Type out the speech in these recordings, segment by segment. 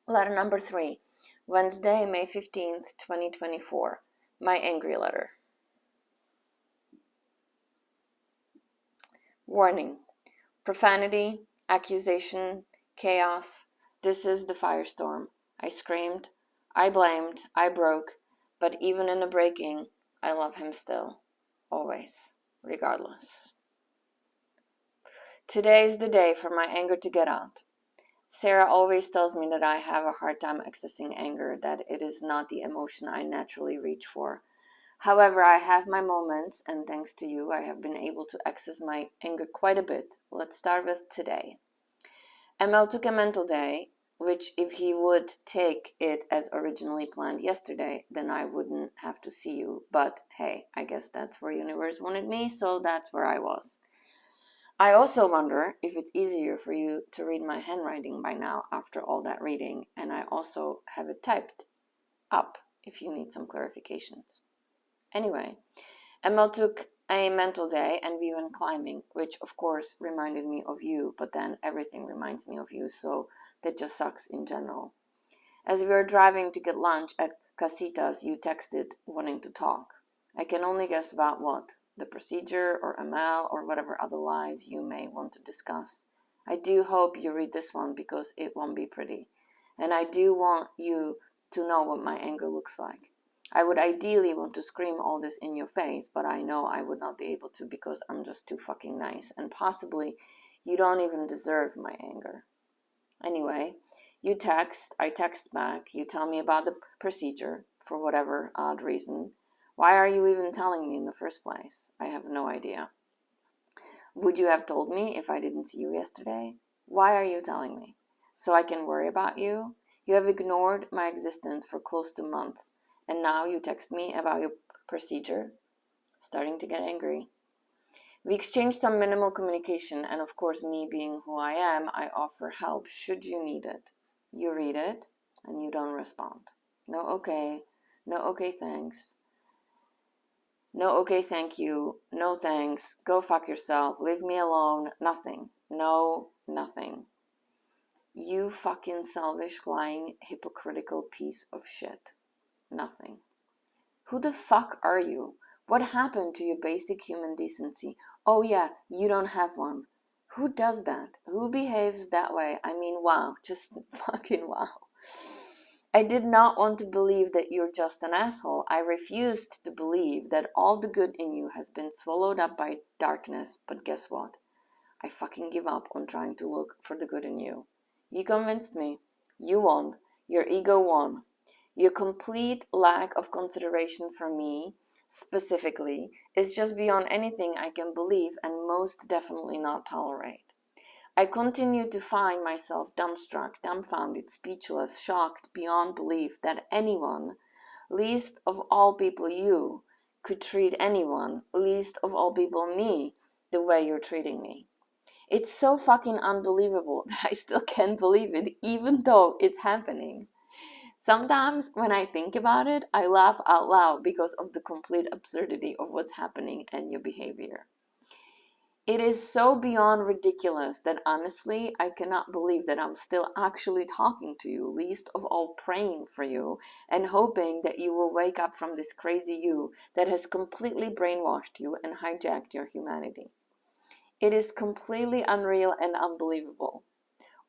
Letter number 3, Wednesday, May 15th, 2024. My angry letter. Warning. Profanity, accusation, chaos. This is the firestorm. I screamed, I blamed, I broke, but even in the breaking, I love him still. Always. Regardless. Today's the day for my anger to get out. Sarah always tells me that I have a hard time accessing anger, that it is not the emotion I naturally reach for. However, I have my moments, and thanks to you, I have been able to access my anger quite a bit. Let's start with today. ML took a mental day, which if he would take it as originally planned yesterday, then I wouldn't have to see you. But hey, I guess that's where universe wanted me, so that's where I was. I also wonder if it's easier for you to read my handwriting by now after all that reading, and I also have it typed up if you need some clarifications. Anyway, ML took a mental day and we went climbing, which of course reminded me of you, but then everything reminds me of you, so that just sucks in general. As we were driving to get lunch at Casitas, you texted wanting to talk. I can only guess about what. The procedure or ML or whatever other lies you may want to discuss. I do hope you read this one because it won't be pretty. And I do want you to know what my anger looks like. I would ideally want to scream all this in your face, but I know I would not be able to because I'm just too fucking nice, and possibly you don't even deserve my anger. Anyway, you text, I text back, you tell me about the procedure for whatever odd reason. Why are you even telling me in the first place? I have no idea. Would you have told me if I didn't see you yesterday? Why are you telling me? So I can worry about you? You have ignored my existence for close to months, and now you text me about your procedure? Starting to get angry. We exchanged some minimal communication, and of course, me being who I am, I offer help should you need it. You read it, and you don't respond. No okay, no okay thanks. No okay thank you, no thanks, go fuck yourself, leave me alone, nothing. No, nothing. You fucking selfish, lying, hypocritical piece of shit. Nothing. Who the fuck are you? What happened to your basic human decency? Oh yeah, you don't have one. Who does that? Who behaves that way? I mean, wow, just fucking wow. I did not want to believe that you're just an asshole. I refused to believe that all the good in you has been swallowed up by darkness, but guess what? I fucking give up on trying to look for the good in you. You convinced me. You won. Your ego won. Your complete lack of consideration for me, specifically, is just beyond anything I can believe and most definitely not tolerate. I continue to find myself dumbstruck, dumbfounded, speechless, shocked beyond belief that anyone, least of all people you, could treat anyone, least of all people me, the way you're treating me. It's so fucking unbelievable that I still can't believe it, even though it's happening. Sometimes when I think about it, I laugh out loud because of the complete absurdity of what's happening and your behavior. It is so beyond ridiculous that honestly, I cannot believe that I'm still actually talking to you, least of all praying for you and hoping that you will wake up from this crazy you that has completely brainwashed you and hijacked your humanity. It is completely unreal and unbelievable.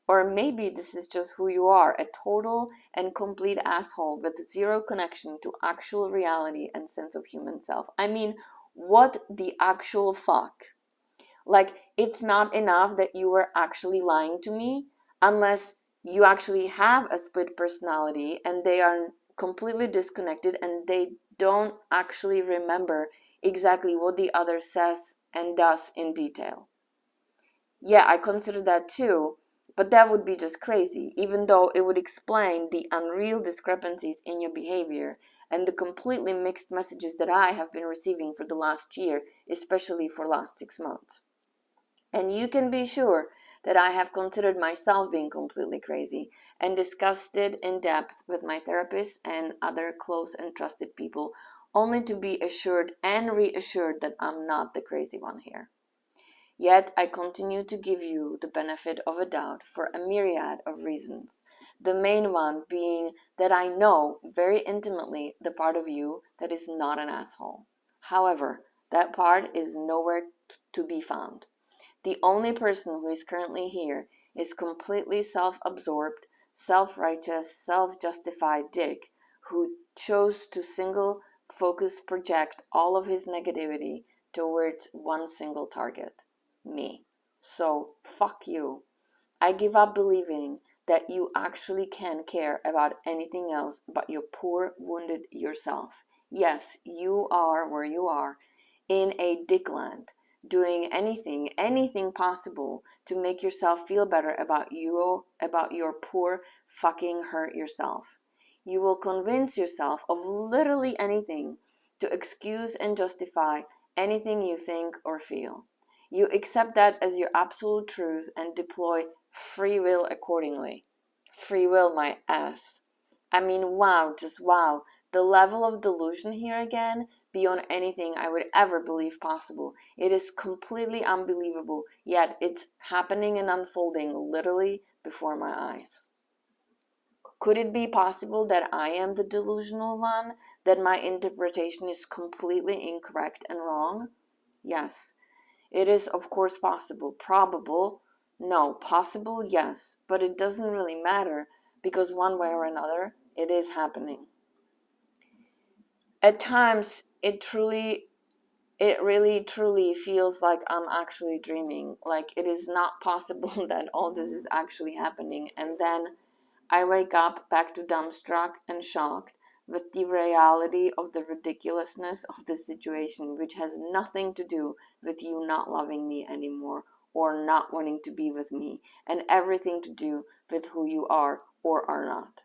Or maybe this is just who you are, a total and complete asshole with zero connection to actual reality and sense of human self. I mean, what the actual fuck? Like, it's not enough that you were actually lying to me unless you actually have a split personality and they are completely disconnected and they don't actually remember exactly what the other says and does in detail. Yeah, I consider that too, but that would be just crazy, even though it would explain the unreal discrepancies in your behavior and the completely mixed messages that I have been receiving for the last year, especially for last 6 months. And you can be sure that I have considered myself being completely crazy and discussed it in depth with my therapist and other close and trusted people, only to be assured and reassured that I'm not the crazy one here. Yet I continue to give you the benefit of a doubt for a myriad of reasons. The main one being that I know very intimately the part of you that is not an asshole. However, that part is nowhere to be found. The only person who is currently here is completely self-absorbed, self-righteous, self-justified dick who chose to single focus project all of his negativity towards one single target, me. So, fuck you. I give up believing that you actually can care about anything else but your poor, wounded yourself. Yes, you are where you are, in a dickland, doing anything possible to make yourself feel better about your poor fucking hurt yourself. You will convince yourself of literally anything to excuse and justify anything you think or feel. You accept that as your absolute truth and deploy free will accordingly. Free will, my ass. I mean, wow, just wow. The level of delusion here again, beyond anything I would ever believe possible. It is completely unbelievable, yet it's happening and unfolding literally before my eyes. Could it be possible that I am the delusional one, that my interpretation is completely incorrect and wrong? Yes, it is of course possible. Probable? No. Possible? Yes. But it doesn't really matter, because one way or another, it is happening. At times, it really truly feels like I'm actually dreaming, like it is not possible that all this is actually happening, and then I wake up back to dumbstruck and shocked with the reality of the ridiculousness of the situation, which has nothing to do with you not loving me anymore or not wanting to be with me, and everything to do with who you are or are not.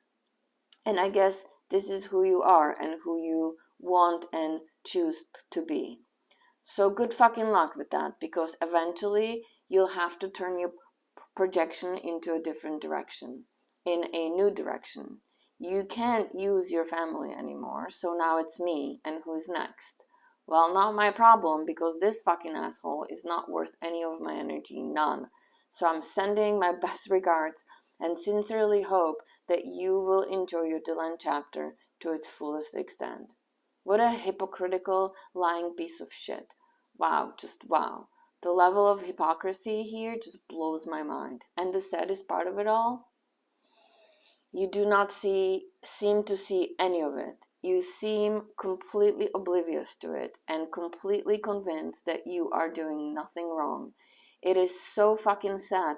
And I guess this is who you are and who you want and choose to be. So good fucking luck with that, because eventually you'll have to turn your projection into a different direction, in a new direction. You can't use your family anymore, so now it's me, and who's next? Well, not my problem, because this fucking asshole is not worth any of my energy, none. So I'm sending my best regards and sincerely hope that you will enjoy your Dylan chapter to its fullest extent. What a hypocritical, lying piece of shit. Wow, just wow. The level of hypocrisy here just blows my mind. And the saddest part of it all, you do not seem to see any of it. You seem completely oblivious to it and completely convinced that you are doing nothing wrong. It is so fucking sad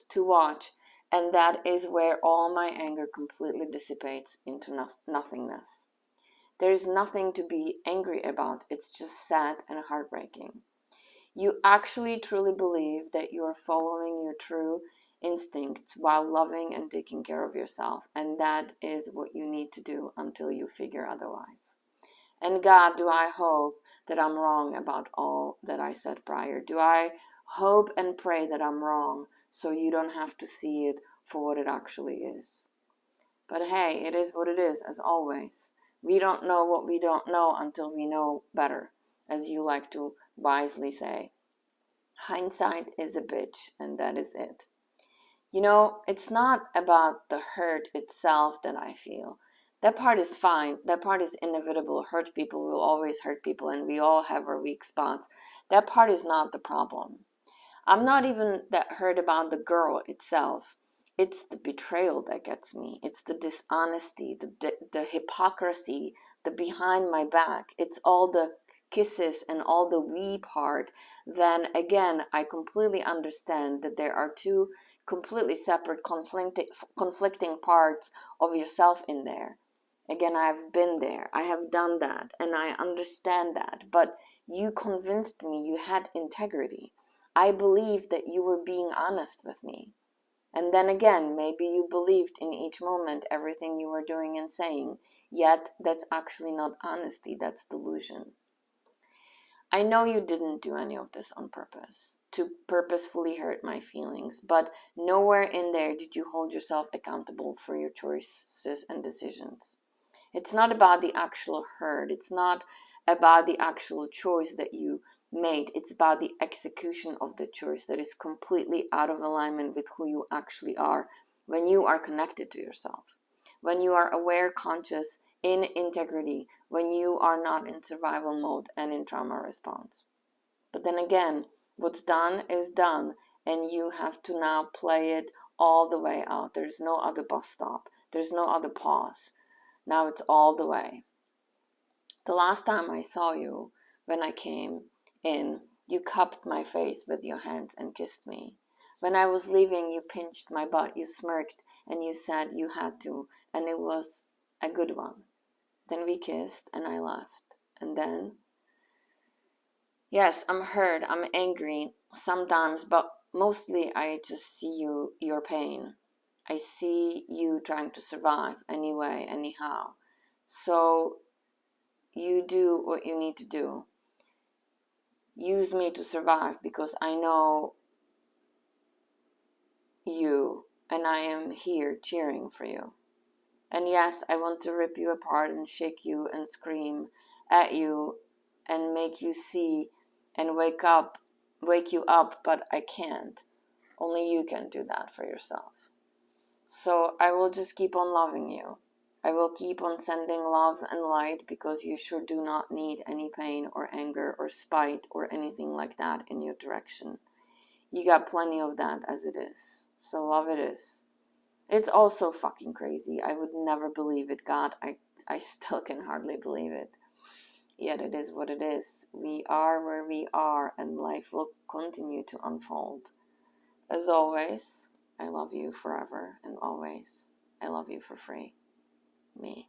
to watch, and that is where all my anger completely dissipates into nothingness. There is nothing to be angry about. It's just sad and heartbreaking. You actually truly believe that you are following your true instincts while loving and taking care of yourself, and that is what you need to do until you figure otherwise. And God, do I hope that I'm wrong about all that I said prior? Do I hope and pray that I'm wrong so you don't have to see it for what it actually is? But hey, it is what it is, as always. We don't know what we don't know until we know better, as you like to wisely say. Hindsight is a bitch, and that is it. You know, it's not about the hurt itself that I feel. That part is fine. That part is inevitable. Hurt people will always hurt people, and we all have our weak spots. That part is not the problem. I'm not even that hurt about the girl itself. It's the betrayal that gets me. It's the dishonesty, the hypocrisy, the behind my back. It's all the kisses and all the we part. Then again, I completely understand that there are two completely separate conflicting parts of yourself in there. Again, I've been there. I have done that, and I understand that. But you convinced me you had integrity. I believed that you were being honest with me. And then again, maybe you believed in each moment everything you were doing and saying, yet that's actually not honesty, that's delusion. I know you didn't do any of this on purpose, to purposefully hurt my feelings, but nowhere in there did you hold yourself accountable for your choices and decisions. It's not about the actual hurt, it's not about the actual choice that you made. It's about the execution of the choice that is completely out of alignment with who you actually are when you are connected to yourself, when you are aware, conscious, in integrity, when you are not in survival mode and in trauma response. But then again, what's done is done, and you have to now play it all the way out. There's no other bus stop. There's no other pause. Now it's all the way. The last time I saw you, when I came in, you cupped my face with your hands and kissed me. When I was leaving, you pinched my butt, you smirked, and you said you had to, and it was a good one. Then we kissed, and I left. And then, yes, I'm hurt, I'm angry sometimes, but mostly I just see your pain. I see you trying to survive anyway, anyhow. So you do what you need to do. Use me to survive, because I know you and I am here cheering for you. And yes, I want to rip you apart and shake you and scream at you and make you see and wake you up, but I can't. Only you can do that for yourself. So I will just keep on loving you. I will keep on sending love and light, because you sure do not need any pain or anger or spite or anything like that in your direction. You got plenty of that as it is. So love it is. It's also fucking crazy. I would never believe it. God, I still can hardly believe it. Yet it is what it is. We are where we are, and life will continue to unfold. As always, I love you forever and always. I love you for free. Me.